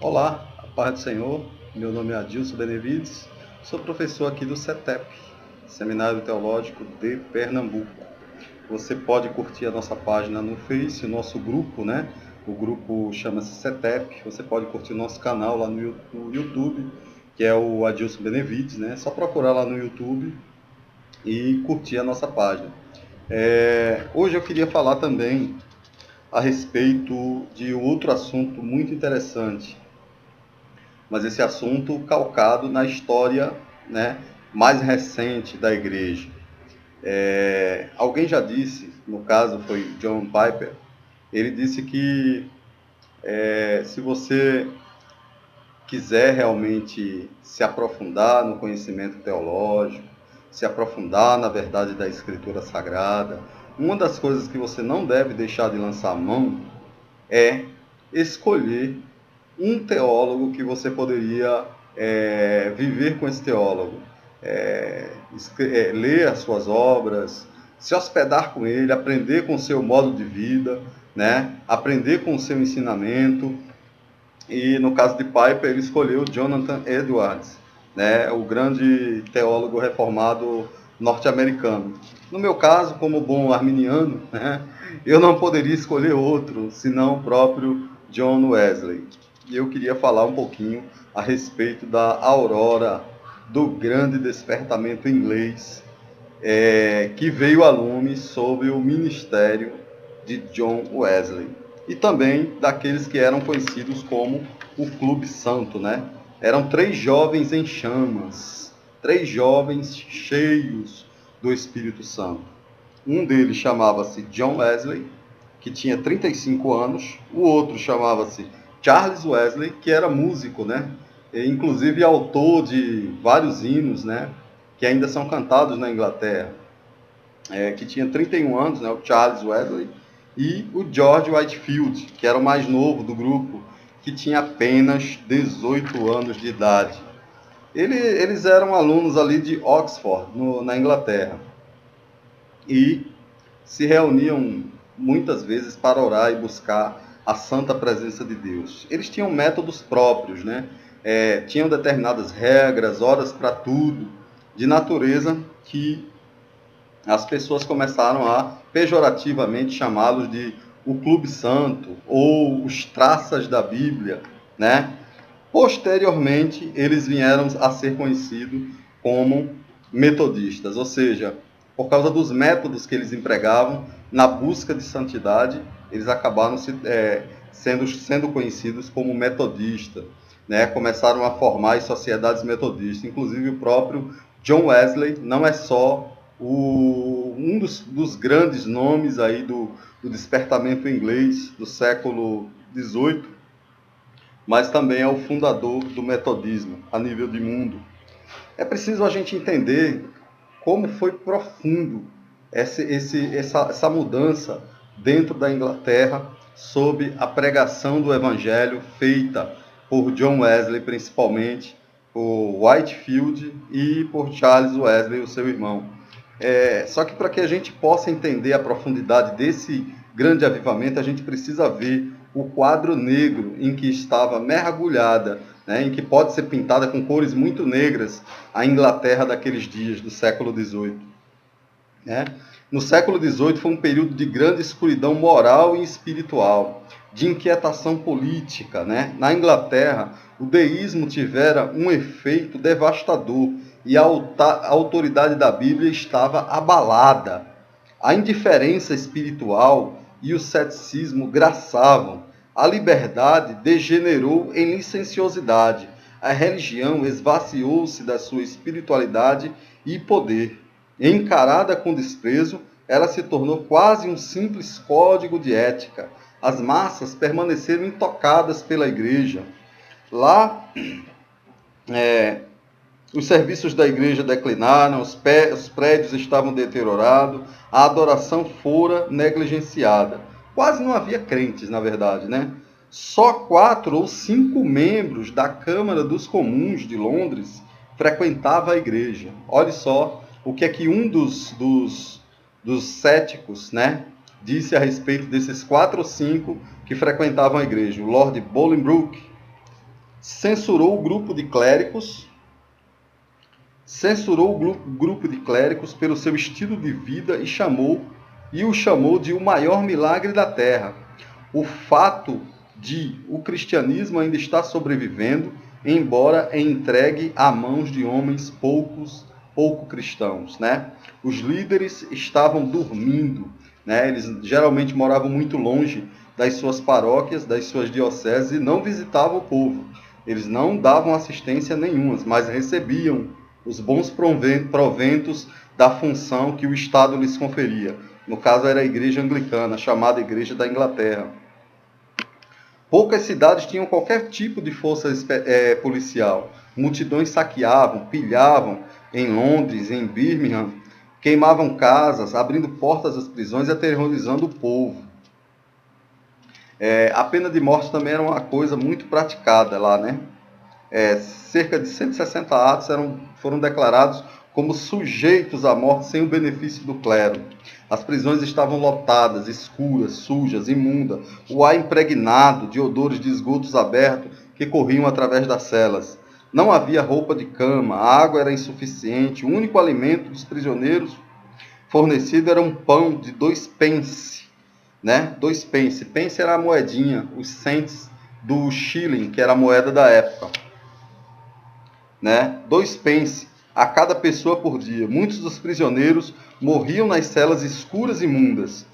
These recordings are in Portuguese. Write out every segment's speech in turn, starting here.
Olá, a paz do Senhor. Meu nome é Adilson Benevides, sou professor aqui do CETEP, Seminário Teológico de Pernambuco. Você pode curtir a nossa página no Face, o nosso grupo, né? O grupo chama-se CETEP. Você pode curtir o nosso canal lá no YouTube, que é o Adilson Benevides, né? É só procurar lá no YouTube e curtir a nossa página. Hoje eu queria falar também a respeito de outro assunto muito interessante, mas esse assunto calcado na história, né, mais recente da igreja. Alguém já disse, no caso foi John Piper, ele disse que se você quiser realmente se aprofundar no conhecimento teológico, se aprofundar na verdade da Escritura Sagrada, uma das coisas que você não deve deixar de lançar a mão é escolher um teólogo que você poderia viver com esse teólogo, ler as suas obras, se hospedar com ele, aprender com o seu modo de vida, né? Aprender com o seu ensinamento. E no caso de Piper, ele escolheu Jonathan Edwards, né? O grande teólogo reformado norte-americano. No meu caso, como bom arminiano, né? Eu não poderia escolher outro, senão o próprio John Wesley. E eu queria falar um pouquinho a respeito da aurora do grande despertamento inglês, que veio a lume sob o ministério de John Wesley. E também daqueles que eram conhecidos como o Clube Santo, né? Eram 3 jovens em chamas, 3 jovens cheios do Espírito Santo. Um deles chamava-se John Wesley, que tinha 35 anos. O outro chamava-se Charles Wesley, que era músico, né? E, inclusive autor de vários hinos, né? Que ainda são cantados na Inglaterra. Que tinha 31 anos, né? O Charles Wesley. E o George Whitefield, que era o mais novo do grupo, que tinha apenas 18 anos de idade. Eles eram alunos ali de Oxford, na Inglaterra. E se reuniam muitas vezes para orar e buscar a santa presença de Deus. Eles tinham métodos próprios, né? Tinham determinadas regras, horas para tudo, de natureza que as pessoas começaram a pejorativamente chamá-los de o Clube Santo ou os traças da Bíblia, né? Posteriormente, eles vieram a ser conhecidos como metodistas, ou seja, por causa dos métodos que eles empregavam na busca de santidade, eles acabaram sendo conhecidos como metodistas, né? Começaram a formar as sociedades metodistas, inclusive o próprio John Wesley não é só um dos grandes nomes aí do despertamento inglês do século XVIII, mas também é o fundador do metodismo a nível de mundo. É preciso a gente entender como foi profundo essa mudança dentro da Inglaterra sob a pregação do Evangelho feita por John Wesley, principalmente, por Whitefield e por Charles Wesley, o seu irmão. Só que para que a gente possa entender a profundidade desse grande avivamento, a gente precisa ver o quadro negro em que estava mergulhada, né, em que pode ser pintada com cores muito negras a Inglaterra daqueles dias, do século XVIII. Né? No século XVIII foi um período de grande escuridão moral e espiritual, de inquietação política. Né? Na Inglaterra, o deísmo tivera um efeito devastador e a autoridade da Bíblia estava abalada. A indiferença espiritual e o ceticismo graçavam. A liberdade degenerou em licenciosidade. A religião esvaziou-se da sua espiritualidade e poder. Encarada com desprezo, ela se tornou quase um simples código de ética. As massas permaneceram intocadas pela igreja. Lá, os serviços da igreja declinaram, os prédios estavam deteriorados, a adoração fora negligenciada. Quase não havia crentes, na verdade, né? Só 4 ou 5 membros da Câmara dos Comuns de Londres frequentava a igreja. Olha só o que é que um dos céticos, né, disse a respeito desses 4 ou 5 que frequentavam a igreja. O Lord Bolingbroke censurou o grupo de clérigos pelo seu estilo de vida e o chamou de o maior milagre da terra. O fato de o cristianismo ainda estar sobrevivendo, embora entregue a mãos de homens pouco cristãos, né? Os líderes estavam dormindo, né? Eles geralmente moravam muito longe das suas paróquias, das suas dioceses e não visitavam o povo. Eles não davam assistência nenhuma, mas recebiam os bons proventos da função que o Estado lhes conferia. No caso, era a Igreja Anglicana, chamada Igreja da Inglaterra. Poucas cidades tinham qualquer tipo de força policial. Multidões saqueavam, pilhavam em Londres, em Birmingham, queimavam casas, abrindo portas das prisões e aterrorizando o povo. A pena de morte também era uma coisa muito praticada lá, né? Cerca de 160 atos foram declarados como sujeitos à morte sem o benefício do clero. As prisões estavam lotadas, escuras, sujas, imundas, o ar impregnado de odores de esgotos abertos que corriam através das celas. Não havia roupa de cama, a água era insuficiente, o único alimento dos prisioneiros fornecido era um pão de 2 pence, né? 2 pence. Pence era a moedinha, os cents do shilling, que era a moeda da época, né? 2 pence a cada pessoa por dia. Muitos dos prisioneiros morriam nas celas escuras e imundas.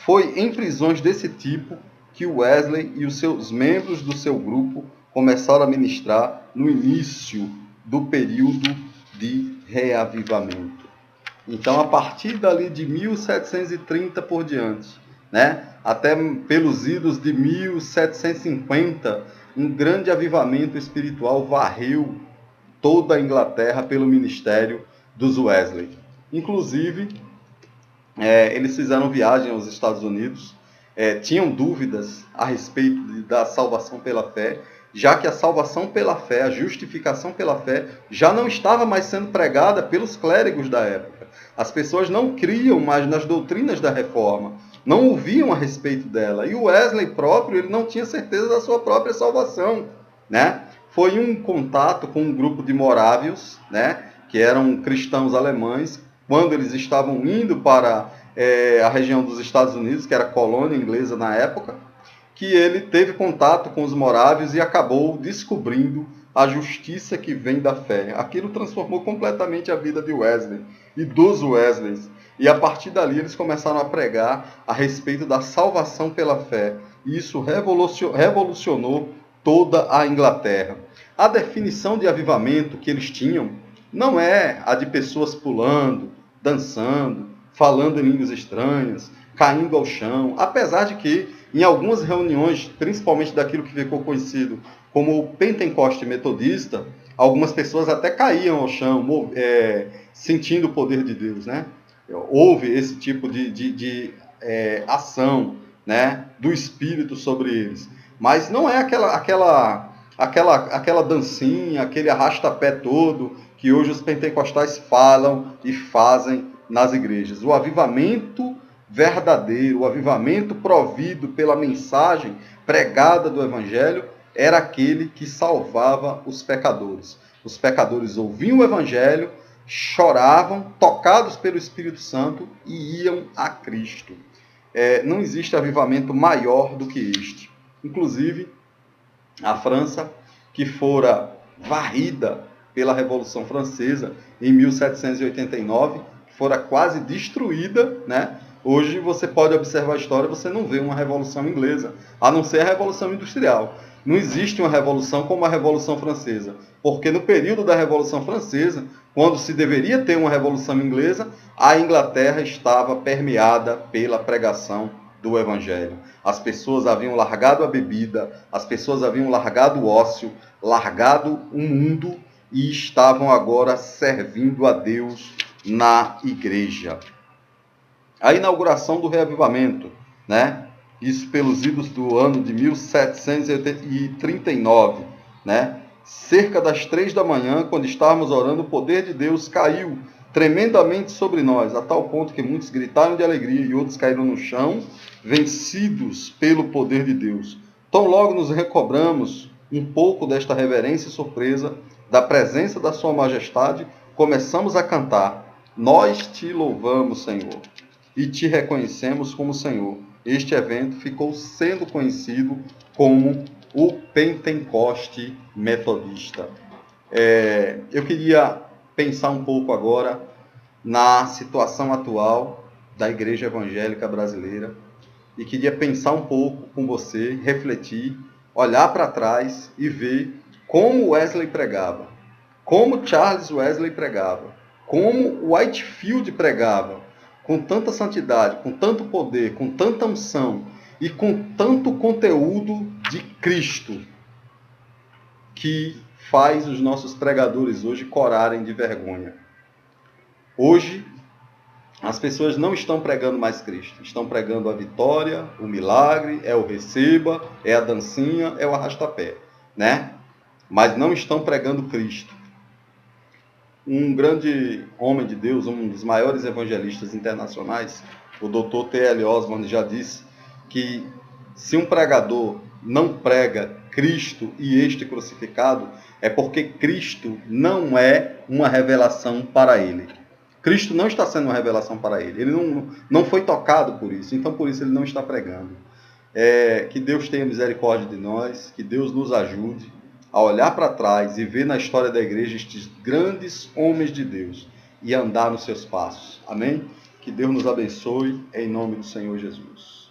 Foi em prisões desse tipo que Wesley e os seus membros do seu grupo começaram a ministrar no início do período de reavivamento. Então, a partir dali de 1730 por diante, né, até pelos idos de 1750, um grande avivamento espiritual varreu toda a Inglaterra pelo ministério dos Wesley. Inclusive, eles fizeram viagem aos Estados Unidos, tinham dúvidas a respeito da salvação pela fé, já que a salvação pela fé, a justificação pela fé, já não estava mais sendo pregada pelos clérigos da época. As pessoas não criam mais nas doutrinas da reforma, não ouviam a respeito dela. E o Wesley próprio, ele não tinha certeza da sua própria salvação, né? Foi um contato com um grupo de morávios, né, que eram cristãos alemães, quando eles estavam indo para a região dos Estados Unidos, que era colônia inglesa na época, que ele teve contato com os morávios e acabou descobrindo a justiça que vem da fé. Aquilo transformou completamente a vida de Wesley e dos Wesleys. E a partir dali eles começaram a pregar a respeito da salvação pela fé. E isso revolucionou toda a Inglaterra. A definição de avivamento que eles tinham não é a de pessoas pulando, dançando, falando em línguas estranhas, caindo ao chão, apesar de que em algumas reuniões, principalmente daquilo que ficou conhecido como o Pentecoste metodista, algumas pessoas até caíam ao chão, sentindo o poder de Deus, né? Houve esse tipo de ação, né, do Espírito sobre eles. Mas não é aquela dancinha, aquele arrasta-pé todo que hoje os pentecostais falam e fazem nas igrejas. O avivamento verdadeiro, o avivamento provido pela mensagem pregada do Evangelho, era aquele que salvava os pecadores. Os pecadores ouviam o Evangelho, choravam, tocados pelo Espírito Santo, e iam a Cristo. Não existe avivamento maior do que este. Inclusive, a França, que fora varrida pela Revolução Francesa em 1789, fora quase destruída, né? Hoje você pode observar a história, você não vê uma revolução inglesa, a não ser a Revolução Industrial. Não existe uma revolução como a Revolução Francesa, porque no período da Revolução Francesa, quando se deveria ter uma Revolução Inglesa, a Inglaterra estava permeada pela pregação do Evangelho. As pessoas haviam largado a bebida, as pessoas haviam largado o ócio, largado o mundo e estavam agora servindo a Deus na igreja. A inauguração do reavivamento, né? Isso pelos idos do ano de 1739, né? Cerca das 3 da manhã, quando estávamos orando, o poder de Deus caiu tremendamente sobre nós, a tal ponto que muitos gritaram de alegria e outros caíram no chão, vencidos pelo poder de Deus. Tão logo nos recobramos um pouco desta reverência e surpresa da presença da Sua Majestade, começamos a cantar: Nós te louvamos, Senhor, e te reconhecemos como Senhor. Este evento ficou sendo conhecido como o Pentecoste Metodista. Eu queria pensar um pouco agora na situação atual da Igreja Evangélica Brasileira e queria pensar um pouco com você, refletir, olhar para trás e ver como Wesley pregava, como Charles Wesley pregava, como Whitefield pregava, com tanta santidade, com tanto poder, com tanta unção e com tanto conteúdo de Cristo, que faz os nossos pregadores hoje corarem de vergonha. Hoje, as pessoas não estão pregando mais Cristo, estão pregando a vitória, o milagre, é o receba, é a dancinha, é o arrastapé, né? Mas não estão pregando Cristo. Um grande homem de Deus, um dos maiores evangelistas internacionais, o Dr. T.L. Osborne, já disse que se um pregador não prega Cristo e este crucificado, é porque Cristo não é uma revelação para ele. Cristo não está sendo uma revelação para ele. Ele não foi tocado por isso, então por isso ele não está pregando. Que Deus tenha misericórdia de nós, que Deus nos ajude a olhar para trás e ver na história da igreja estes grandes homens de Deus e andar nos seus passos. Amém? Que Deus nos abençoe, em nome do Senhor Jesus.